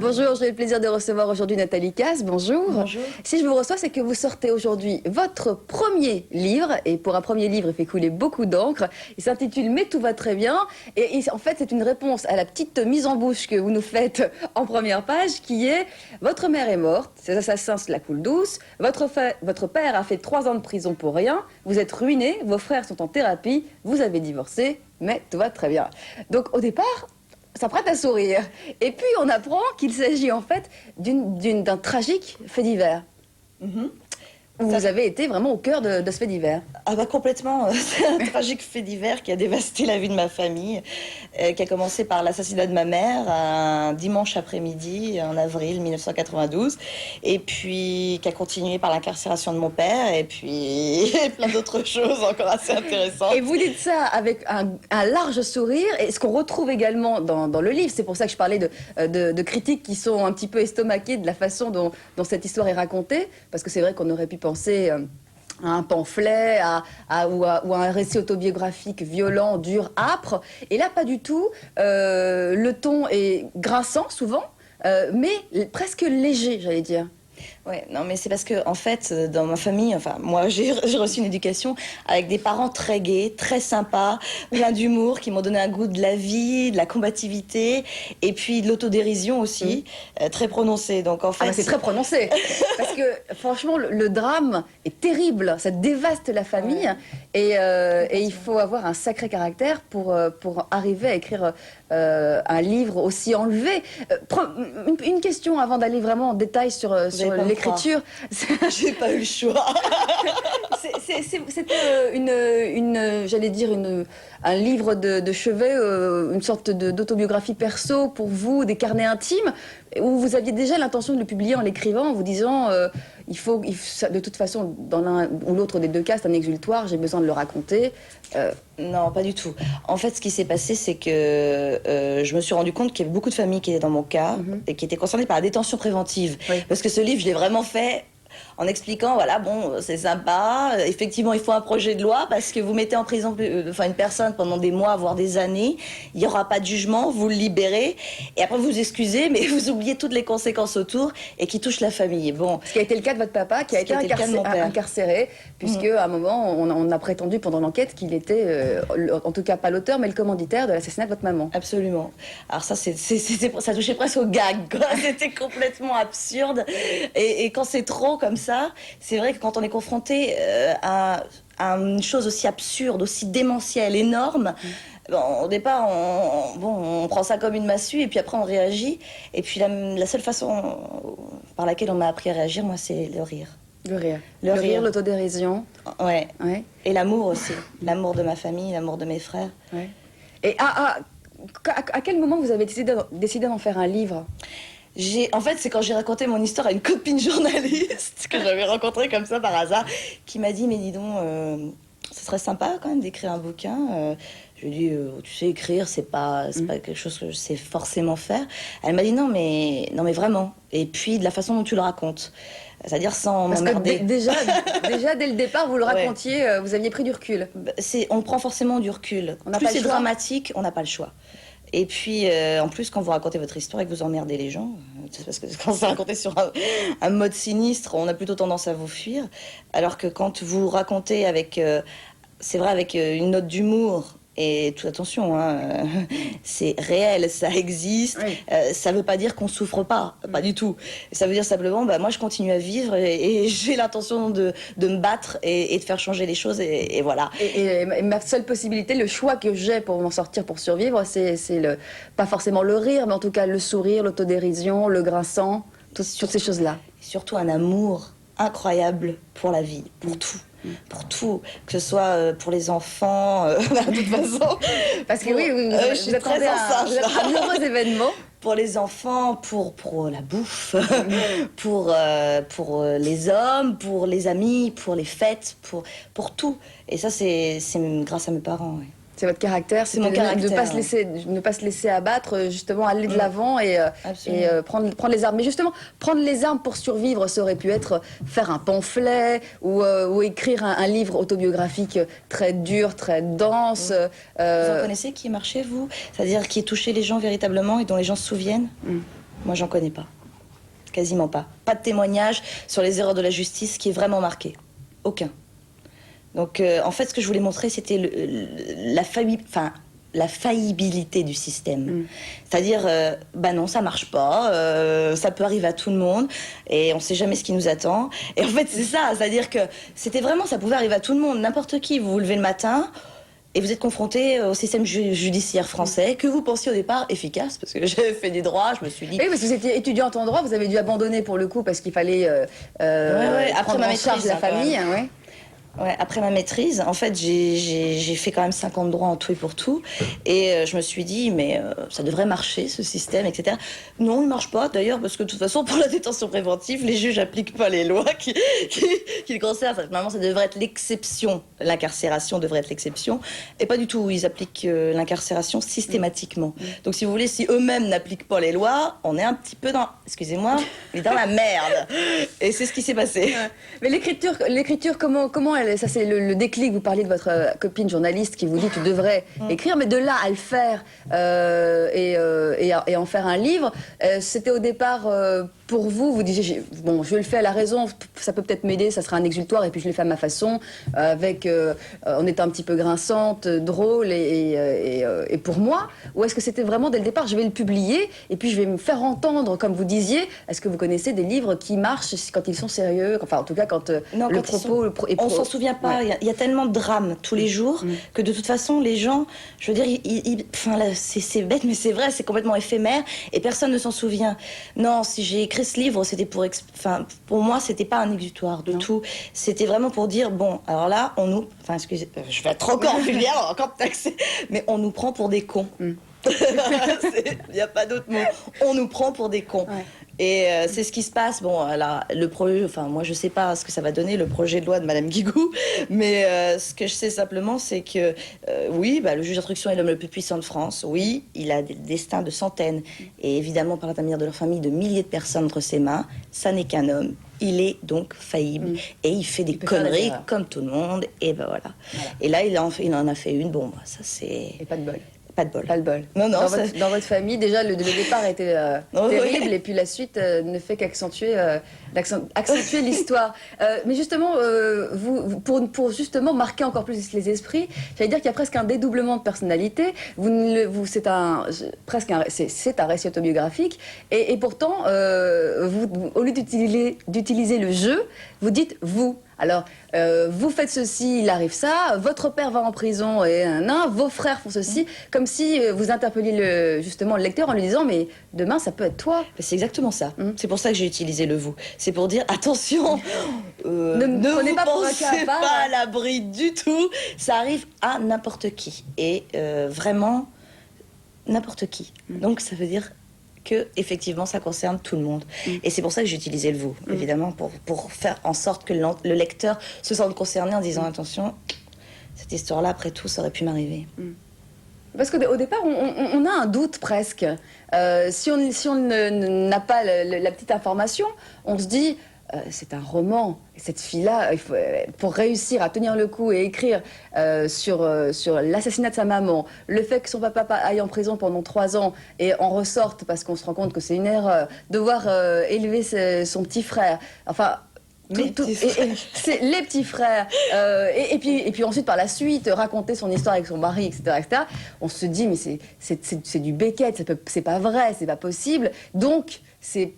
Bonjour, j'ai le plaisir de recevoir aujourd'hui Nathalie Casse. Bonjour. Bonjour. Si je vous reçois, c'est que vous sortez aujourd'hui votre premier livre. Et pour un premier livre, il fait couler beaucoup d'encre. Il s'intitule Mais tout va très bien. Et en fait, c'est une réponse à la petite mise en bouche que vous nous faites en première page, qui est « Votre mère est morte, ses assassins se la coulent douce. Votre père a fait 3 ans de prison pour rien. Vous êtes ruiné, vos frères sont en thérapie. Vous avez divorcé, mais tout va très bien. » Donc au départ, ça prête à sourire. Et puis on apprend qu'il s'agit en fait d'un tragique fait divers. Vous avez été vraiment au cœur de ce fait divers. Ah bah complètement, c'est un tragique fait divers qui a dévasté la vie de ma famille, qui a commencé par l'assassinat de ma mère un dimanche après-midi en avril 1992, et puis qui a continué par l'incarcération de mon père, et puis plein d'autres choses encore assez intéressantes. Et vous dites ça avec un large sourire, et ce qu'on retrouve également dans le livre, c'est pour ça que je parlais de critiques qui sont un petit peu estomaquées de la façon dont cette histoire est racontée, parce que c'est vrai qu'on aurait pu penser à un pamphlet ou à un récit autobiographique violent, dur, âpre. Et là, pas du tout. Le ton est grinçant, souvent, mais presque léger, j'allais dire. Ouais, non, mais c'est parce que, en fait, dans ma famille, enfin, moi, j'ai reçu une éducation avec des parents très gais, très sympas, plein d'humour, qui m'ont donné un goût de la vie, de la combativité, et puis de l'autodérision aussi, très prononcée. Donc, en fait, c'est très prononcé. Parce que, franchement, le drame est terrible. Ça dévaste la famille. Ouais. Et il faut avoir un sacré caractère pour arriver à écrire un livre aussi enlevé. Une question avant d'aller vraiment en détail sur l'écriture. J'ai pas eu le choix. C'est j'allais dire, un livre de chevet, une sorte d'autobiographie perso pour vous, des carnets intimes, où vous aviez déjà l'intention de le publier en l'écrivant, en vous disant de toute façon, dans l'un ou l'autre des deux cas, c'est un exutoire, j'ai besoin de le raconter. Non, pas du tout. En fait, ce qui s'est passé, c'est que je me suis rendu compte qu'il y avait beaucoup de familles qui étaient dans mon cas et qui étaient concernées par la détention préventive. Oui. Parce que ce livre, je l'ai vraiment fait en expliquant, voilà, bon, c'est sympa, effectivement, il faut un projet de loi parce que vous mettez en prison une personne pendant des mois, voire des années, il n'y aura pas de jugement, vous le libérez, et après vous vous excusez, mais vous oubliez toutes les conséquences autour et qui touchent la famille. Bon. Ce qui a été le cas de votre papa, qui a été incarcéré, puisque à un moment, on a prétendu pendant l'enquête qu'il était, en tout cas pas l'auteur, mais le commanditaire de l'assassinat de votre maman. Absolument. Alors ça, ça touchait presque au gag, quoi. C'était complètement absurde, et quand c'est trop comme ça, c'est vrai que quand on est confronté à une chose aussi absurde, aussi démentielle, énorme, bon, au départ, on prend ça comme une massue et puis après on réagit. Et puis la seule façon par laquelle on m'a appris à réagir, moi, c'est le rire. Le rire. Le rire, l'autodérision. Ouais. Et l'amour aussi. L'amour de ma famille, l'amour de mes frères. Ouais. Et à quel moment vous avez décidé d'en faire un livre ? En fait, c'est quand j'ai raconté mon histoire à une copine journaliste que j'avais rencontrée comme ça par hasard, qui m'a dit, mais dis donc, ce serait sympa quand même d'écrire un bouquin. Je lui ai dit, tu sais, écrire, c'est pas quelque chose que je sais forcément faire. Elle m'a dit, non, mais vraiment. Et puis, de la façon dont tu le racontes. C'est-à-dire sans m'emmerder. Déjà, dès le départ, vous le racontiez, vous aviez pris du recul. On prend forcément du recul. Plus c'est dramatique, on n'a pas le choix. Et puis, en plus, quand vous racontez votre histoire et que vous emmerdez les gens, c'est parce que quand c'est raconté sur un mode sinistre, on a plutôt tendance à vous fuir. Alors que quand vous racontez avec, c'est vrai, avec une note d'humour, et tout, attention, hein, c'est réel, ça existe, ça veut pas dire qu'on souffre pas, pas du tout. Ça veut dire simplement, moi je continue à vivre et j'ai l'intention de me battre et de faire changer les choses et voilà. Et ma seule possibilité, le choix que j'ai pour m'en sortir, pour survivre, c'est pas forcément le rire, mais en tout cas le sourire, l'autodérision, le grinçant, toutes ces choses-là. Surtout un amour incroyable pour la vie, pour tout. Pour tout, que ce soit pour les enfants, de toute façon. Parce que vous êtes un heureux événement. Pour les enfants, pour la bouffe, pour les hommes, pour les amis, pour les fêtes, pour tout. Et ça, c'est grâce à mes parents, oui. C'est votre caractère, c'est mon caractère. Ne pas se laisser abattre, justement, aller de l'avant et prendre les armes. Mais justement, prendre les armes pour survivre, ça aurait pu être faire un pamphlet ou écrire un livre autobiographique très dur, très dense. Vous en connaissez qui marchait, vous? C'est-à-dire qui touchait les gens véritablement et dont les gens se souviennent? Moi, j'en connais pas. Quasiment pas. Pas de témoignage sur les erreurs de la justice qui est vraiment marqué. Aucun. Donc, en fait, ce que je voulais montrer, c'était la faillibilité du système. C'est-à-dire, bah non, ça marche pas, ça peut arriver à tout le monde, et on sait jamais ce qui nous attend. Et en fait, c'est ça, c'est-à-dire que c'était vraiment, ça pouvait arriver à tout le monde, n'importe qui. Vous vous levez le matin, et vous êtes confronté au système judiciaire français, que vous pensiez au départ efficace, parce que j'avais fait du droit, je me suis dit... Oui, parce que vous étiez étudiante en droit, vous avez dû abandonner pour le coup, parce qu'il fallait après prendre en charge la famille. Ouais. Ouais, après ma maîtrise, en fait, j'ai fait quand même 5 ans de droit en tout et pour tout. Et je me suis dit, mais ça devrait marcher, ce système, etc. Non, il ne marche pas, d'ailleurs, parce que de toute façon, pour la détention préventive, les juges n'appliquent pas les lois qui le concernent. Enfin, normalement, ça devrait être l'exception. L'incarcération devrait être l'exception. Et pas du tout. Ils appliquent l'incarcération systématiquement. Donc, si vous voulez, si eux-mêmes n'appliquent pas les lois, on est un petit peu dans... Excusez-moi, on est dans la merde. Et c'est ce qui s'est passé. Ouais. Mais l'écriture, comment elle, ça c'est le déclic. Vous parliez de votre copine journaliste qui vous dit tu devrais écrire, mais de là à le faire et en faire un livre, c'était au départ pour vous, vous disiez bon, je le fais à la raison, ça peut peut-être m'aider, ça sera un exutoire, et puis je le fais à ma façon, en étant un petit peu grinçante, drôle et pour moi, ou est-ce que c'était vraiment dès le départ, je vais le publier et puis je vais me faire entendre, comme vous disiez? Est-ce que vous connaissez des livres qui marchent quand ils sont sérieux, enfin en tout cas quand non, le quand propos on s'en souvient pas. Ouais. Il y a tellement de drames tous les jours que de toute façon les gens, je veux dire, enfin là, c'est bête mais c'est vrai, c'est complètement éphémère et personne ne s'en souvient. Non, si j'ai écrit ce livre, c'était pour moi c'était pas un exutoire du tout. C'était vraiment pour dire bon, alors là excusez, je vais être encore vulgaire, encore taxée, mais on nous prend pour des cons. Il n'y a pas d'autre mot. On nous prend pour des cons. Ouais. Et c'est ce qui se passe. Bon, là, le projet, enfin, moi, je sais pas ce que ça va donner, le projet de loi de Madame Guigou, mais ce que je sais simplement, c'est que, oui, bah, le juge d'instruction est l'homme le plus puissant de France. Oui, il a des destins de centaines, et évidemment, par l'intermédiaire de leur famille, de milliers de personnes entre ses mains. Ça n'est qu'un homme. Il est donc faillible. Et il fait des conneries comme tout le monde, et ben voilà. Et là, il en a fait une. Bon, bah, ça, c'est... Et pas de bol. Pas de bol. Pas de bol. Non, dans votre famille, déjà, le départ était terrible, et puis la suite ne fait qu'accentuer l'histoire. Mais justement, pour justement marquer encore plus les esprits, j'allais dire qu'il y a presque un dédoublement de personnalité. C'est un récit autobiographique, et pourtant, au lieu d'utiliser le jeu, vous dites vous. Alors, vous faites ceci, il arrive ça, votre père va en prison et vos frères font ceci, comme si vous interpelliez justement le lecteur en lui disant mais demain ça peut être toi. C'est exactement ça. C'est pour ça que j'ai utilisé le vous. C'est pour dire attention, ne vous pensez pas à l'abri du tout. Ça arrive à n'importe qui et vraiment n'importe qui. Donc ça veut dire que effectivement ça concerne tout le monde. Et c'est pour ça que j'ai utilisé le vous, évidemment, pour faire en sorte que le lecteur se sente concerné en disant attention, cette histoire-là, après tout, ça aurait pu m'arriver. Parce qu'au départ, on a un doute presque. Si on n'a pas la petite information, on se dit c'est un roman. Et cette fille-là, pour réussir à tenir le coup et écrire sur l'assassinat de sa maman, le fait que son papa aille en prison pendant 3 ans et en ressorte parce qu'on se rend compte que c'est une erreur, devoir élever son petit frère, enfin... C'est les petits frères et puis ensuite par la suite raconter son histoire avec son mari, etc. On se dit mais c'est du Beckett, c'est pas vrai, c'est pas possible. Donc c'est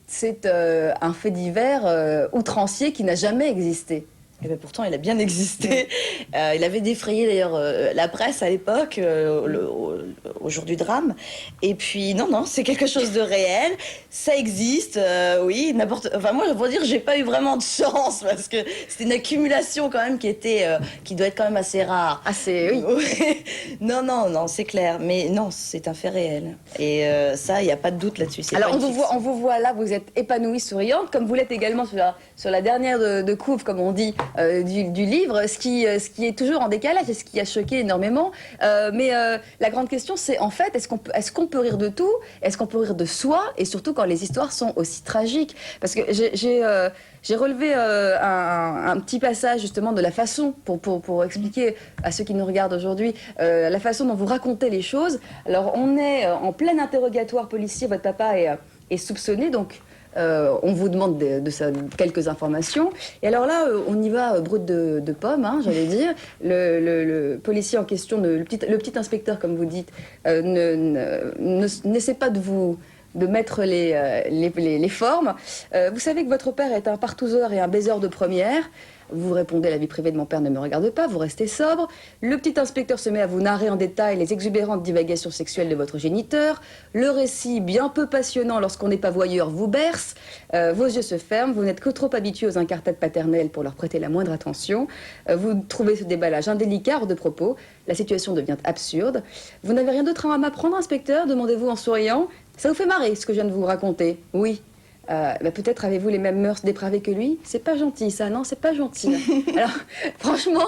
un fait divers outrancier qui n'a jamais existé. Et bien pourtant, il a bien existé. Il avait défrayé d'ailleurs la presse à l'époque, au jour du drame. Et puis, non, c'est quelque chose de réel. Ça existe, oui, enfin, moi, pour dire, j'ai pas eu vraiment de chance parce que c'était une accumulation quand même qui doit être quand même assez rare. Assez, oui. Non, c'est clair. Mais non, c'est un fait réel. Et ça, il n'y a pas de doute là-dessus. Alors, on vous voit là, vous êtes épanouie, souriante, comme vous l'êtes également sur la dernière de couve, comme on dit. Du livre, ce qui est toujours en décalage et ce qui a choqué énormément. Mais la grande question, c'est en fait, est-ce qu'on peut rire de tout? Est-ce qu'on peut rire de soi? Et surtout quand les histoires sont aussi tragiques. Parce que j'ai relevé un petit passage justement de la façon, pour expliquer à ceux qui nous regardent aujourd'hui, la façon dont vous racontez les choses. Alors on est en plein interrogatoire policier, votre papa est soupçonné, donc on vous demande quelques informations. Et alors là, on y va brut de pomme, hein, j'allais dire. Le policier en question, le petit inspecteur, comme vous dites, n'essaie pas de mettre les formes. Vous savez que votre père est un partouzeur et un baiseur de première. Vous répondez, la vie privée de mon père ne me regarde pas, vous restez sobre. Le petit inspecteur se met à vous narrer en détail les exubérantes divagations sexuelles de votre géniteur. Le récit, bien peu passionnant lorsqu'on n'est pas voyeur, vous berce. Vos yeux se ferment, vous n'êtes que trop habitué aux incartades paternelles pour leur prêter la moindre attention. Vous trouvez ce déballage indélicat, hors de propos. La situation devient absurde. Vous n'avez rien d'autre à m'apprendre, inspecteur, demandez-vous en souriant. Ça vous fait marrer ce que je viens de vous raconter? Oui. Peut-être avez-vous les mêmes mœurs dépravées que lui? C'est pas gentil ça, non, c'est pas gentil. Alors, franchement,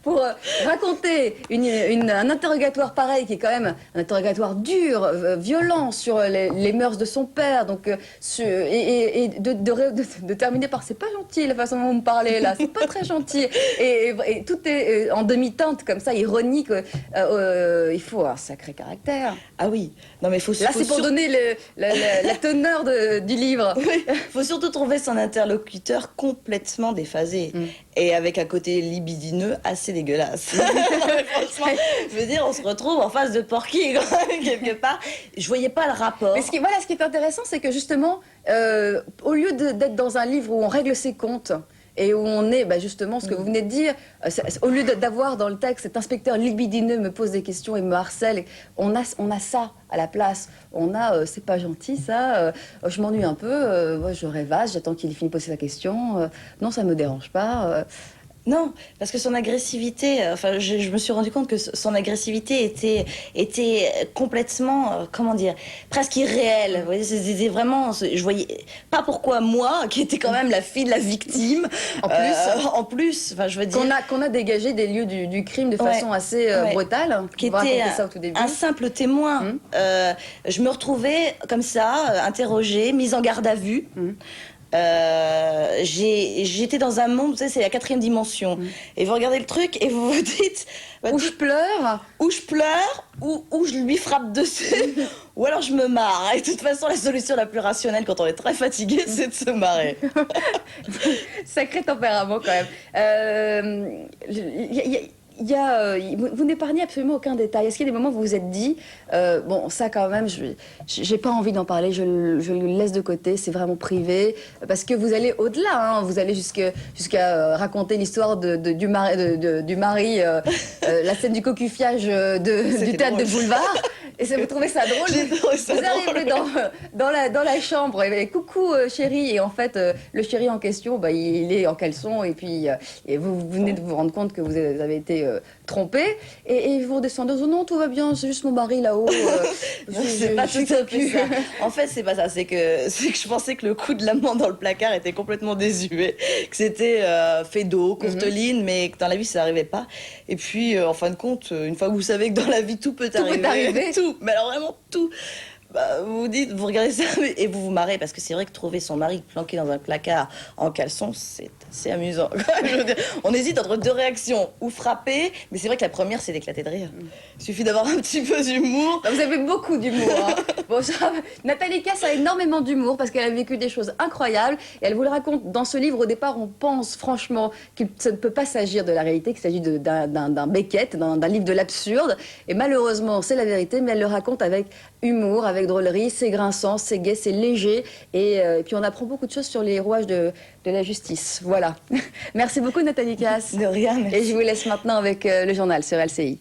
pour raconter un interrogatoire pareil, qui est quand même un interrogatoire dur, violent sur les mœurs de son père, donc, et de terminer par c'est pas gentil la façon dont vous me parlez là, c'est pas très gentil, et tout est en demi-teinte comme ça, ironique, il faut un sacré caractère. Ah oui, non mais là c'est pour donner la teneur du livre. Oui. Faut surtout trouver son interlocuteur complètement déphasé et avec un côté libidineux assez dégueulasse. Franchement, je veux dire, on se retrouve en face de Porky quelque part. Je voyais pas le rapport. Mais ce qui est intéressant, c'est que justement, au lieu d'être dans un livre où on règle ses comptes, et où on est, justement, ce que vous venez de dire, au lieu d'avoir dans le texte cet inspecteur libidineux me pose des questions et me harcèle, on a ça à la place. On a, c'est pas gentil ça, je m'ennuie un peu, je rêvasse, j'attends qu'il finisse de poser sa question, non, ça me dérange pas. Non, parce que son agressivité, je me suis rendu compte que son agressivité était complètement, comment dire, presque irréelle. Vous voyez, c'était vraiment, je voyais pas pourquoi moi, qui était quand même la fille de la victime, en plus, je veux dire, qu'on a dégagé des lieux du crime de façon assez brutale, qui était un simple témoin. Je me retrouvais comme ça, interrogée, mise en garde à vue. J'étais dans un monde, vous savez, c'est la 4e dimension. Et vous regardez le truc et vous vous dites... Ou je pleure, ou je lui frappe dessus, ou alors je me marre. Et de toute façon, la solution la plus rationnelle quand on est très fatigué, c'est de se marrer. Sacré tempérament quand même. Vous n'épargnez absolument aucun détail. Est-ce qu'il y a des moments où vous vous êtes dit, bon, ça quand même, j'ai pas envie d'en parler, je le laisse de côté, c'est vraiment privé, parce que vous allez au-delà, hein, vous allez jusqu'à raconter l'histoire du mari, la scène du cocufiage du théâtre de boulevard. Et vous trouvez ça drôle? Vous arrivez dans la chambre et coucou chérie, et en fait le chéri en question, il est en caleçon, et puis et vous venez de vous rendre compte que vous avez été trompé, et vous redescendez, oh non, tout va bien, c'est juste mon mari là-haut. C'est pas tout à fait ça. En fait, c'est pas ça, c'est que je pensais que le coup de l'amant dans le placard était complètement désuet, que c'était fait d'eau, courte ligne, mais que dans la vie ça n'arrivait pas. Et puis en fin de compte, une fois que vous savez que dans la vie tout peut arriver, tout, mais alors vraiment tout, vous vous dites, vous regardez ça et vous vous marrez, parce que c'est vrai que trouver son mari planqué dans un placard en caleçon, c'est assez amusant. Je veux dire, on hésite entre deux réactions, ou frapper, mais c'est vrai que la première, c'est d'éclater de rire. Il suffit d'avoir un petit peu d'humour. Vous avez beaucoup d'humour. Hein. Bon, Nathalie Cass a énormément d'humour parce qu'elle a vécu des choses incroyables, et elle vous le raconte dans ce livre. Au départ, on pense franchement que ça ne peut pas s'agir de la réalité, qu'il s'agit d'un Beckett, d'un livre de l'absurde, et malheureusement, c'est la vérité, mais elle le raconte avec humour, avec drôlerie, c'est grinçant, c'est gai, c'est léger, et puis on apprend beaucoup de choses sur les rouages de la justice. Voilà. Merci beaucoup Nathalie Cass. De rien, merci. Et je vous laisse maintenant avec le journal sur LCI.